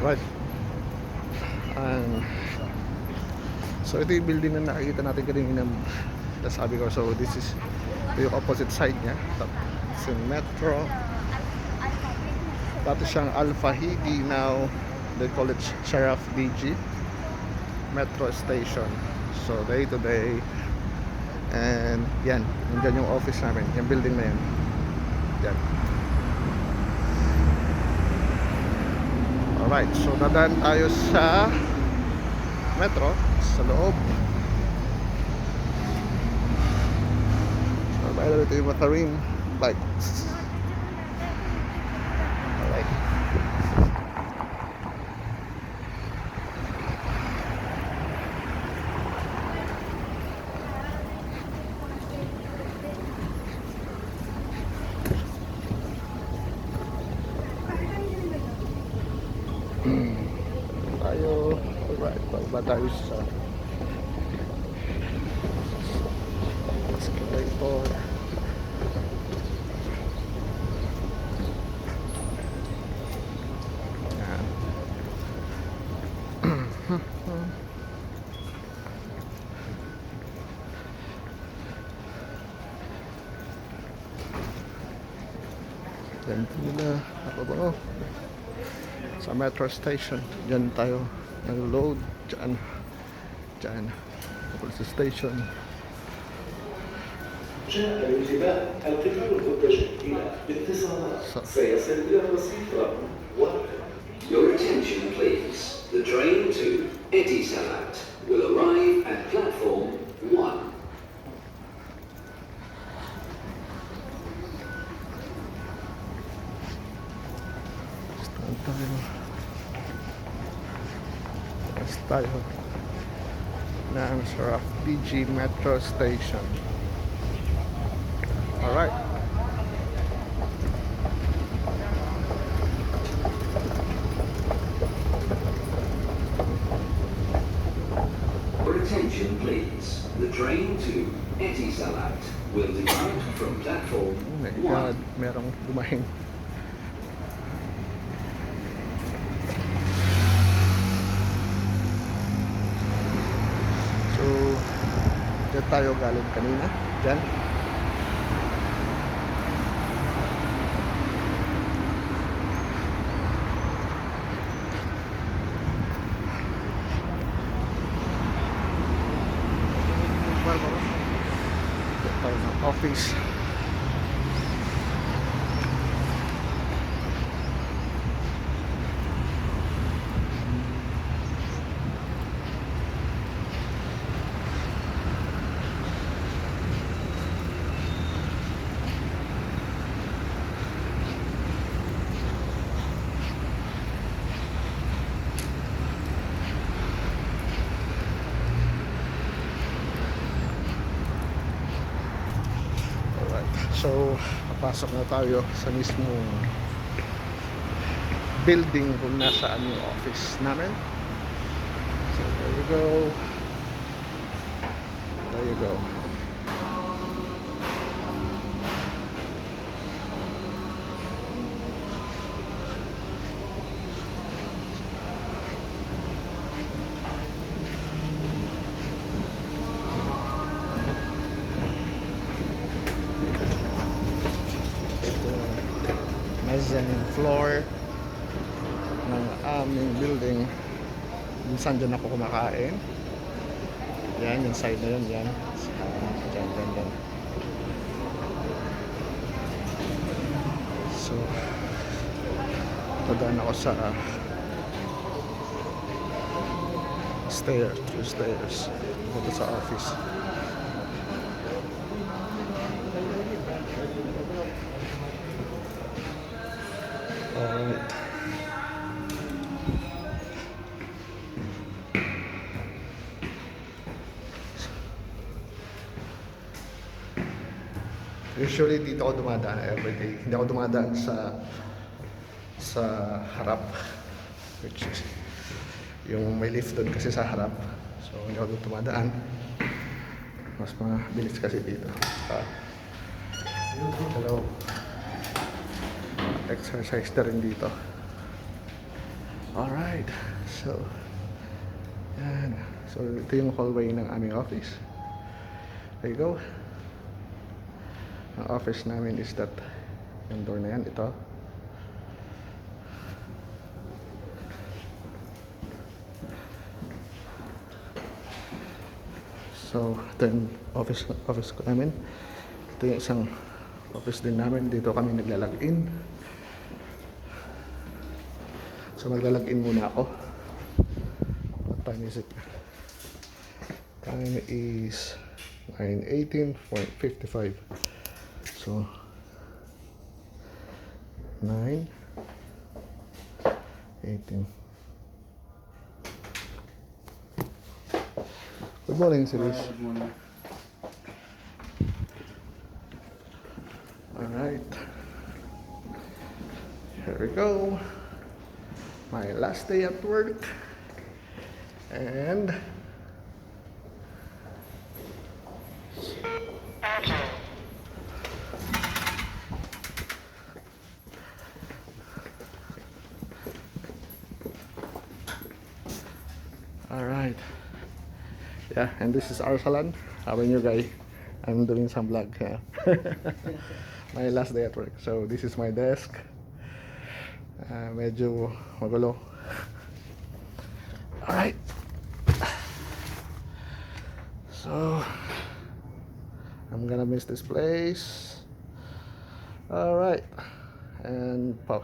Alright. So ito yung building na nakikita natin kanina. Sabi ko, so this is yung opposite side niya. It's in Metro. Dati siyang Alpha Higi, now they call it Sheriff DG Metro Station. So day to day. And yan, nandyan yung office namin, yung building na yan. Yan. Alright, so dadaan tayo sa Metro, sa loob. So by the way, ito yung Matarim bikes. Alright. Tayo, alright, pababa tayo sa escalator. Yan. Ganito nila ako ba sa Metro Station. Diyan tayo nag-load. Diyan sa station. جاء الانتباه القطار المتجه إلى اتصالات سيصل إلى الرصيف رقم 1. Your attention please. The train to Etisalat will arrive at platform 1. Tayo ng Sheriff DG Metro Station. Alright. Your attention please. The train to Etisalat will depart from platform Oh my 1. God, merong dumahin. Diyan tayo galing kanina. Diyan. Diyan tayo ng office. So, papasok na tayo sa mismong building kung nasaan yung office namin. So, there you go. There you go. Mezzanine floor ng aming building. Minsan dyan ako kumakain. Yan, yung side na yun, yan. Dyan. So, dadaan ako sa stairs. Punta sa office. Alright. Usually dito ako dumadaan everyday. Hindi ako dumadaan sa harap, which is yung may lift doon kasi sa harap. So hindi ako doon dumadaan. Mas mabilis kasi dito. Hello. Exercise na rin dito. Alright. So, yan. So, ito yung hallway ng aming office. There you go. Ang office namin is that. Yung door na yan, ito. So, ito yung office ko namin. Ito yung isang office din namin. Dito kami naglalagin. So, maglalagin muna ako. What time is it? Time is 9:18.55. So, 9:18. Good morning, Siris. Good morning. Alright. Here we go. My last day at work. And alright. Yeah, and this is our salon. Our new guy. I'm doing some vlog here. My last day at work. So this is my desk. Medyo magulo. Alright. So I'm gonna miss this place. Alright. And pause.